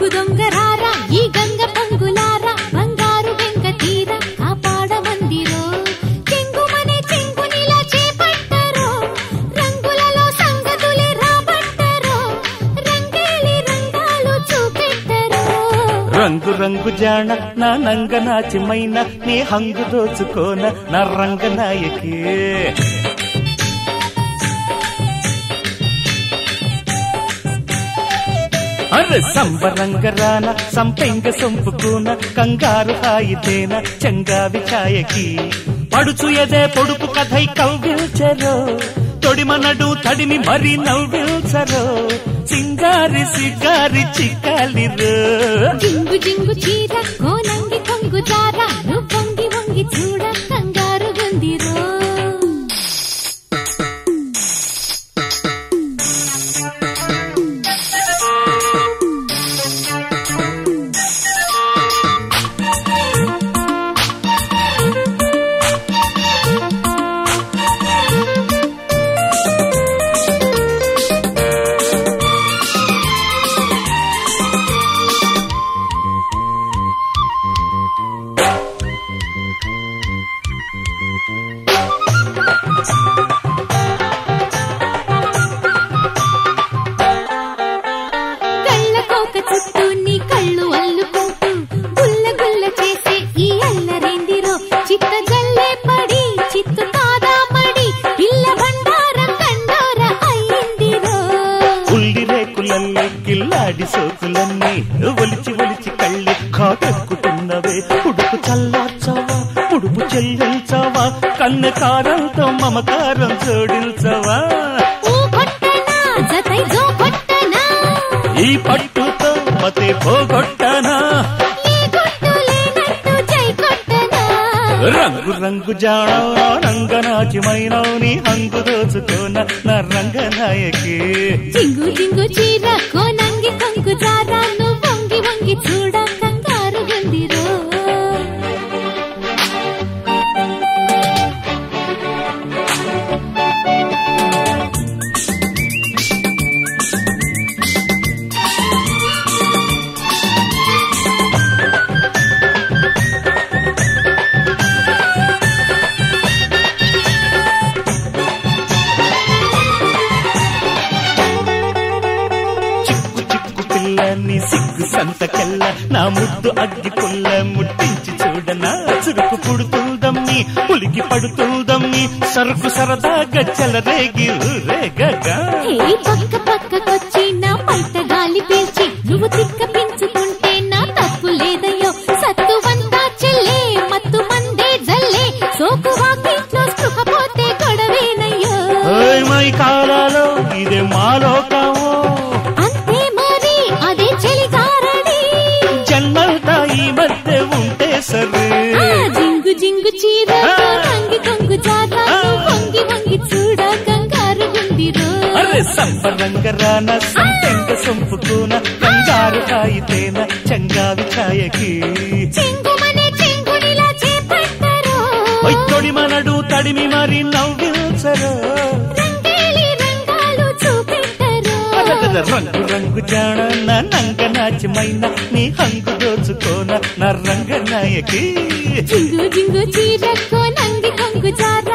రంగు దొంగరారా ఈ గంగ పొంగులారా బంగారు వెంగ తీర కాపాడమందిరో చెంగుమనే చెంగునిలా చేపట్టరో రంగులలో సంగతులే రాబట్టరో రంగేలి రంగాలు చూపెట్టరో రంగు రంగు జాణ నా నంగ నాచిమైన నీ హంగు దోచుకోన నా రంగనాయకి అరే సంబరంగరాన సంపెంగ సొంపుకున కంగారు హాయితేన చంగావి ఛాయకి పడుచు ఎదే పొడుపు కథై కవ్విల్చరో తొడిమనడు తడిమి మరి నవ్విల్చరో సింగారి సిగారి చిక్కాలిరో జింగు జింగు చీర కోనంగి కొంగు జార నువ్వు పొంగి వంగి చూడ కంగారు గుందిరో చుట్టూ నీ కళ్ళు అల్లుకుంటూ గుల్ల గుల్ల చేసే ఈ అల్లరేందిరో చిత్త జల్లే పడి చిత్తు కాదా మడి పిల్ల బండారం కండోర అయ్యిందిరో ఉల్లి రేకులన్నీ కిల్లాడి సోకులన్నీ ఒలిచి ఒలిచి కళ్ళి కాటెక్కుతున్నవే ఉడుకు చల్లార్చవా ఉడుపు చెల్లించవా కన్న కారంతో మమకారం జోడించవా ఈ పట్టుతో మతే పోగొట్టనా రంగు రంగు జాణ రంగనాచిమైన నీ హంగు దోచుకోన నా రంగనాయకి జింగు జింగు చీర కోనంగి కొంగు జారా నువ్వు వంగి వంగి చూడ కంగారు గుందిరో నీ సిగ్గు సంతకెల్ల నా ముద్దు అగ్గి పుల్ల ముట్టించి చూడనా చురుకు పుడుతుందమ్మి పులికి పడుతుందమ్మి సరుకు సరదాగా చెలరేగి రేగగా పక్క పక్కకొచ్చి నా పైట గాలి పీల్చి నువ్వు తిక్క పెంచుకుంటే నా తప్పు లేదయ్యో సత్తువంతా చెల్లే మత్తు మందే జల్లే సోకు వాకిట్లో స్పృహపోతే గొడవేనయ్యో మై కాలాలో ఇదే మాలోకమో జన్మల్తా ఈ మధ్య ఉంటే సరే జింగు జింగు చీర రంగి కొంగు జారా వంగి వంగి చూడ కంగారు గుందిరో అరే సంబరంగరాన సంపెంగ సొంపుకున కంగారు హాయితేన చంగావి ఛాయకి చెంగుమనే చెంగునిలా చేపట్టరో తొడిమనడు తడిమి మరి నవ్విల్చరో రంగేలి రంగాలు చూపెట్టరో రంగు రంగు జాణ నా నంగ నాచిమైన నీ హంగు దోచుకోన నా రంగనాయకి జింగు జింగు చీర కోనంగి కొంగు జారా